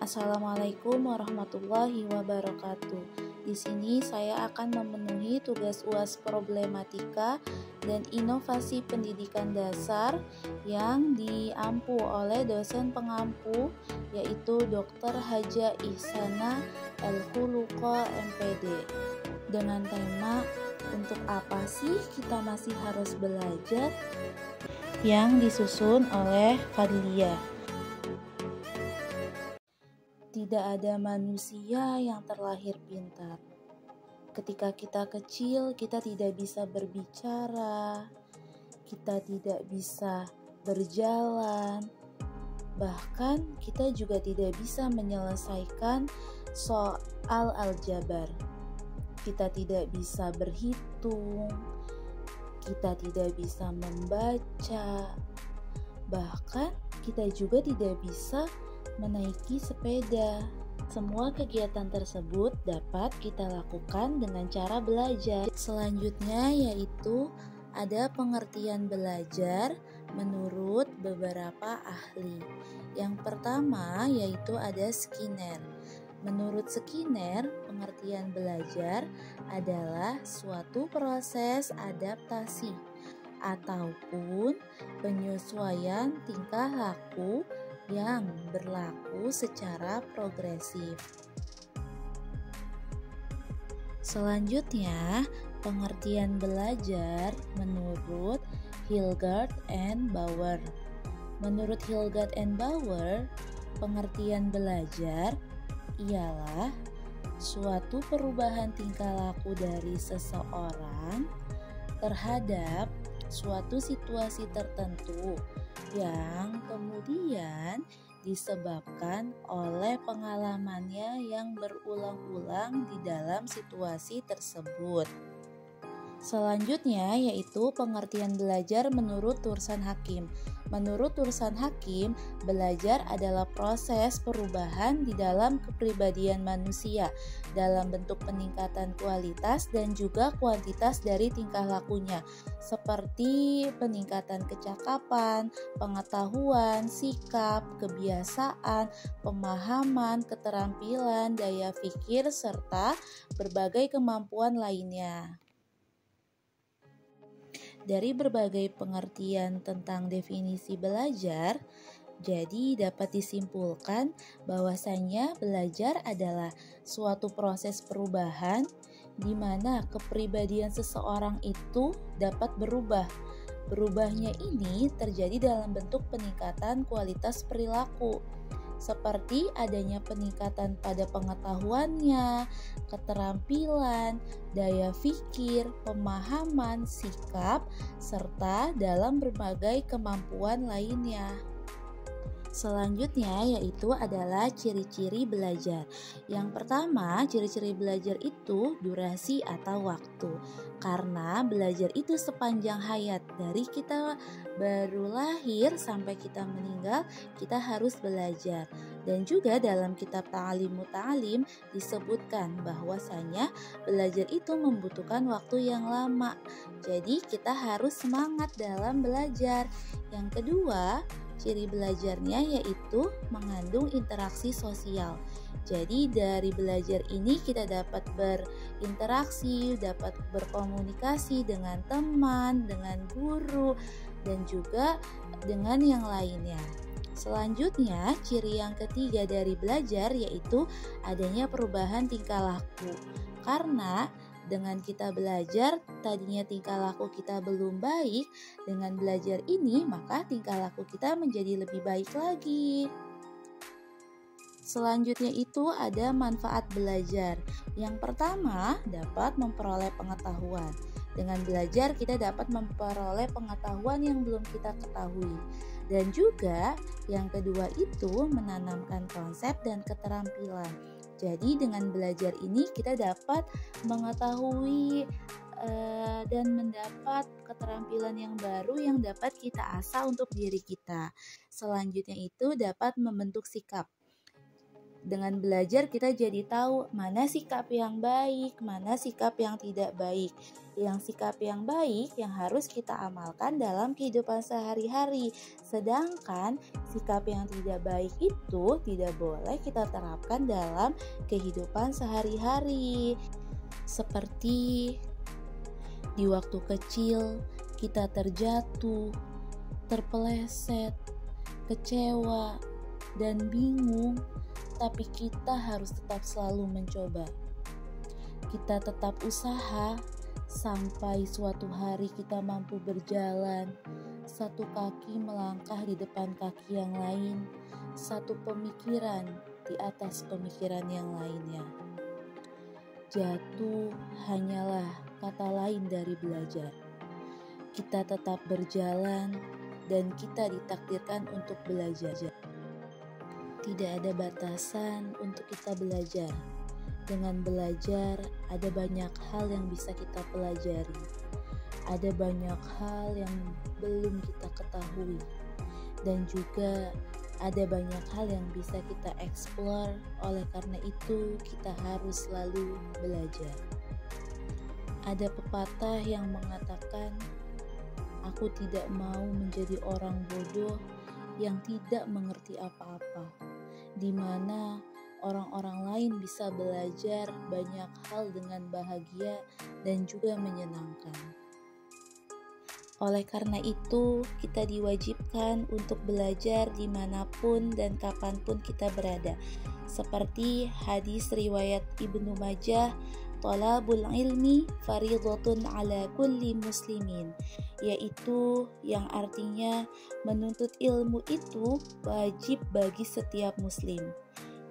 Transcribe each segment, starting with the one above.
Assalamualaikum warahmatullahi wabarakatuh. Di sini saya akan memenuhi tugas UAS Problematika dan Inovasi Pendidikan Dasar yang diampu oleh dosen pengampu, yaitu Dr. Haja Ihsana El-Khuluqa MPD, dengan tema "Untuk apa sih kita masih harus belajar?" yang disusun oleh Fadliyah. Tidak ada manusia yang terlahir pintar. Ketika kita kecil, kita tidak bisa berbicara, kita tidak bisa berjalan, bahkan kita juga tidak bisa menyelesaikan soal aljabar. Kita tidak bisa berhitung, kita tidak bisa membaca, bahkan kita juga tidak bisa menaiki sepeda. Semua kegiatan tersebut dapat kita lakukan dengan cara belajar. Selanjutnya yaitu ada pengertian belajar menurut beberapa ahli. Yang pertama yaitu ada Skinner. Menurut Skinner, pengertian belajar adalah suatu proses adaptasi ataupun penyesuaian tingkah laku yang berlaku secara progresif. Selanjutnya, pengertian belajar menurut Hilgard and Bauer. Menurut Hilgard and Bauer, pengertian belajar ialah suatu perubahan tingkah laku dari seseorang terhadap suatu situasi tertentu yang kemudian disebabkan oleh pengalamannya yang berulang-ulang di dalam situasi tersebut. Selanjutnya yaitu pengertian belajar menurut Tursan Hakim. Menurut Tursan Hakim, belajar adalah proses perubahan di dalam kepribadian manusia dalam bentuk peningkatan kualitas dan juga kuantitas dari tingkah lakunya, seperti peningkatan kecakapan, pengetahuan, sikap, kebiasaan, pemahaman, keterampilan, daya pikir, serta berbagai kemampuan lainnya. Dari berbagai pengertian tentang definisi belajar, jadi dapat disimpulkan bahwasannya belajar adalah suatu proses perubahan di mana kepribadian seseorang itu dapat berubah. Berubahnya ini terjadi dalam bentuk peningkatan kualitas perilaku, seperti adanya peningkatan pada pengetahuannya, keterampilan, daya pikir, pemahaman, sikap, serta dalam berbagai kemampuan lainnya. Selanjutnya yaitu adalah ciri-ciri belajar. Yang pertama, ciri-ciri belajar itu durasi atau waktu. Karena belajar itu sepanjang hayat, dari kita baru lahir sampai kita meninggal, kita harus belajar. Dan juga dalam kitab Ta'alimu Ta'alim disebutkan bahwasanya belajar itu membutuhkan waktu yang lama. Jadi kita harus semangat dalam belajar. Yang kedua, ciri belajarnya yaitu mengandung interaksi sosial. Jadi dari belajar ini kita dapat berinteraksi, dapat berkomunikasi dengan teman, dengan guru, dan juga dengan yang lainnya. Selanjutnya, ciri yang ketiga dari belajar yaitu adanya perubahan tingkah laku. Karena dengan kita belajar, tadinya tingkah laku kita belum baik, dengan belajar ini maka tingkah laku kita menjadi lebih baik lagi. Selanjutnya itu ada manfaat belajar. Yang pertama, dapat memperoleh pengetahuan. Dengan belajar kita dapat memperoleh pengetahuan yang belum kita ketahui. Dan juga yang kedua itu menanamkan konsep dan keterampilan. Jadi dengan belajar ini kita dapat mengetahui dan mendapat keterampilan yang baru yang dapat kita asah untuk diri kita. Selanjutnya itu dapat membentuk sikap. Dengan belajar kita jadi tahu mana sikap yang baik, mana sikap yang tidak baik. Yang sikap yang baik yang harus kita amalkan dalam kehidupan sehari-hari. Sedangkan sikap yang tidak baik itu tidak boleh kita terapkan dalam kehidupan sehari-hari. Seperti di waktu kecil kita terjatuh, terpeleset, kecewa, dan bingung, tapi kita harus tetap selalu mencoba. Kita tetap usaha sampai suatu hari kita mampu berjalan, satu kaki melangkah di depan kaki yang lain, satu pemikiran di atas pemikiran yang lainnya. Jatuh hanyalah kata lain dari belajar. Kita tetap berjalan dan kita ditakdirkan untuk belajar. Tidak ada batasan untuk kita belajar. Dengan belajar, ada banyak hal yang bisa kita pelajari. Ada banyak hal yang belum kita ketahui. Dan juga ada banyak hal yang bisa kita explore. Oleh karena itu, kita harus selalu belajar. Ada pepatah yang mengatakan, "Aku tidak mau menjadi orang bodoh yang tidak mengerti apa-apa," di mana orang-orang lain bisa belajar banyak hal dengan bahagia dan juga menyenangkan. Oleh karena itu, kita diwajibkan untuk belajar dimanapun dan kapanpun kita berada. Seperti hadis riwayat Ibnu Majah, "Thalabul ilmi faridatun ala kulli muslimin", yaitu yang artinya menuntut ilmu itu wajib bagi setiap muslim.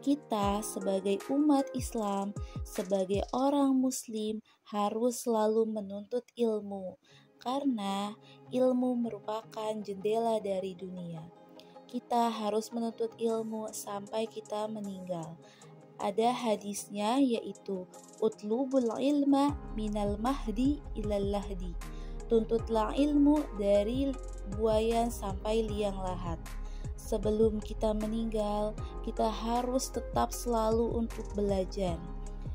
Kita sebagai umat Islam, sebagai orang muslim harus selalu menuntut ilmu, karena ilmu merupakan jendela dari dunia. Kita harus menuntut ilmu sampai kita meninggal. Ada hadisnya yaitu utlubul ilma minal mahdi ilal lahdi. Tuntutlah ilmu dari buayan sampai liang lahat. Sebelum kita meninggal, kita harus tetap selalu untuk belajar.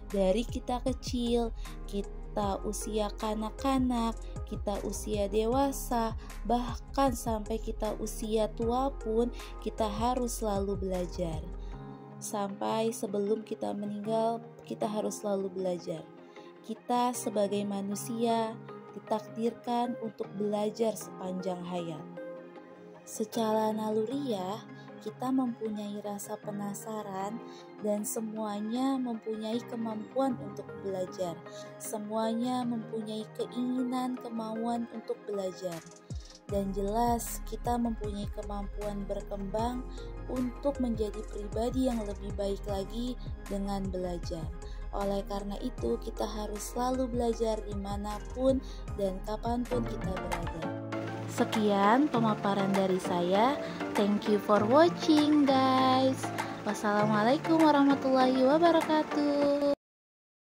Dari kita kecil, kita usia kanak-kanak, kita usia dewasa, bahkan sampai kita usia tua pun kita harus selalu belajar. Sampai sebelum kita meninggal, kita harus selalu belajar. Kita sebagai manusia ditakdirkan untuk belajar sepanjang hayat. Secara naluriah, kita mempunyai rasa penasaran dan semuanya mempunyai kemampuan untuk belajar. Semuanya mempunyai keinginan, kemauan untuk belajar. Dan jelas kita mempunyai kemampuan berkembang untuk menjadi pribadi yang lebih baik lagi dengan belajar. Oleh karena itu, kita harus selalu belajar dimanapun dan kapanpun kita berada. Sekian pemaparan dari saya. Thank you for watching, guys. Wassalamualaikum warahmatullahi wabarakatuh.